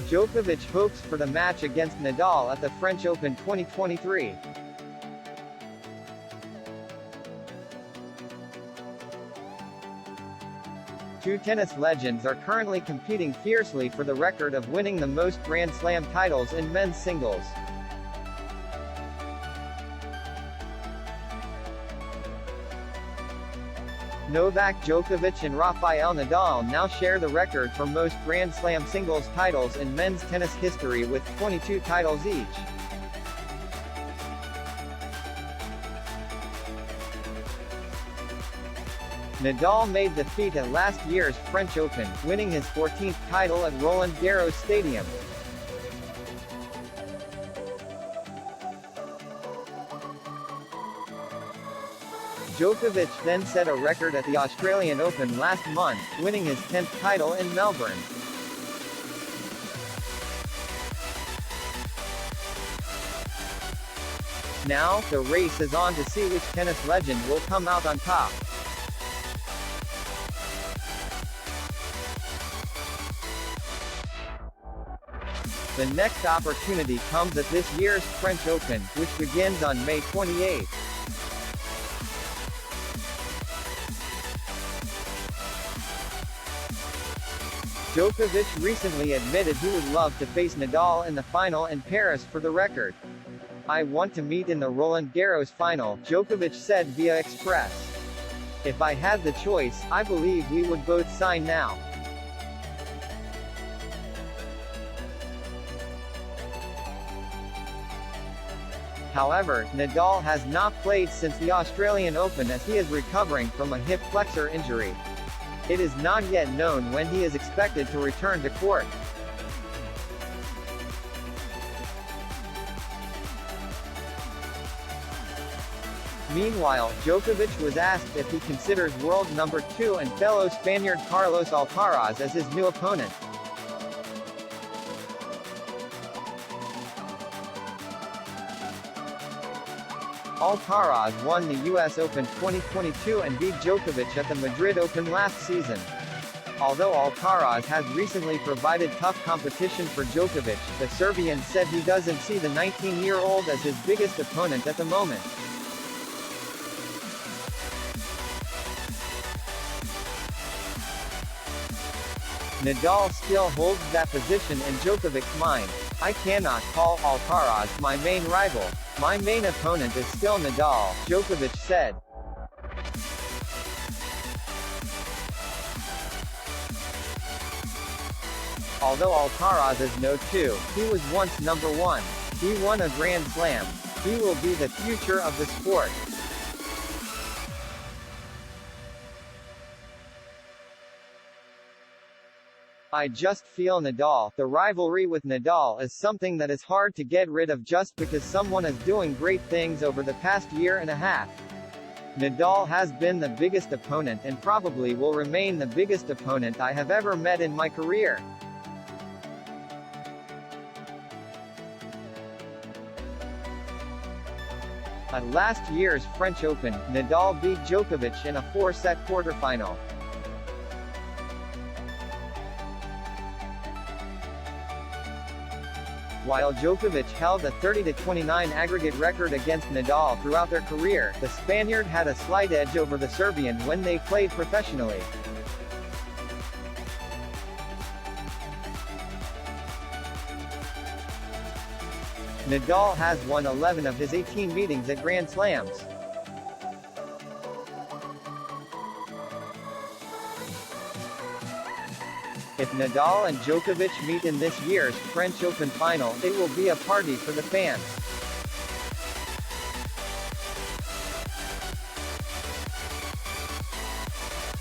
Djokovic hopes for the match against Nadal at the French Open 2023. Two tennis legends are currently competing fiercely for the record of winning the most Grand Slam titles in men's singles. Novak Djokovic and Rafael Nadal now share the record for most Grand Slam singles titles in men's tennis history with 22 titles each. Nadal made the feat at last year's French Open, winning his 14th title at Roland Garros Stadium. Djokovic then set a record at the Australian Open last month, winning his 10th title in Melbourne. Now, the race is on to see which tennis legend will come out on top. The next opportunity comes at this year's French Open, which begins on May 28. Djokovic recently admitted he would love to face Nadal in the final in Paris for the record. "I want to meet in the Roland Garros final," Djokovic said via Express. "If I had the choice, I believe we would both sign now." However, Nadal has not played since the Australian Open as he is recovering from a hip flexor injury. It is not yet known when he is expected to return to court. Meanwhile, Djokovic was asked if he considers world number 2 and fellow Spaniard Carlos Alcaraz as his new opponent. Alcaraz won the US Open 2022 and beat Djokovic at the Madrid Open last season. Although Alcaraz has recently provided tough competition for Djokovic, the Serbian said he doesn't see the 19-year-old as his biggest opponent at the moment. Nadal still holds that position in Djokovic's mind. "I cannot call Alcaraz my main rival. My main opponent is still Nadal," Djokovic said. Although Alcaraz is no 2, he was once number 1. He won a Grand Slam. He will be the future of the sport. "I just feel Nadal, the rivalry with Nadal is something that is hard to get rid of just because someone is doing great things over the past year and a half. Nadal has been the biggest opponent and probably will remain the biggest opponent I have ever met in my career." At last year's French Open, Nadal beat Djokovic in a 4-set quarterfinal. While Djokovic held a 30-29 aggregate record against Nadal throughout their career, the Spaniard had a slight edge over the Serbian when they played professionally. Nadal has won 11 of his 18 meetings at Grand Slams. If Nadal and Djokovic meet in this year's French Open final, it will be a party for the fans.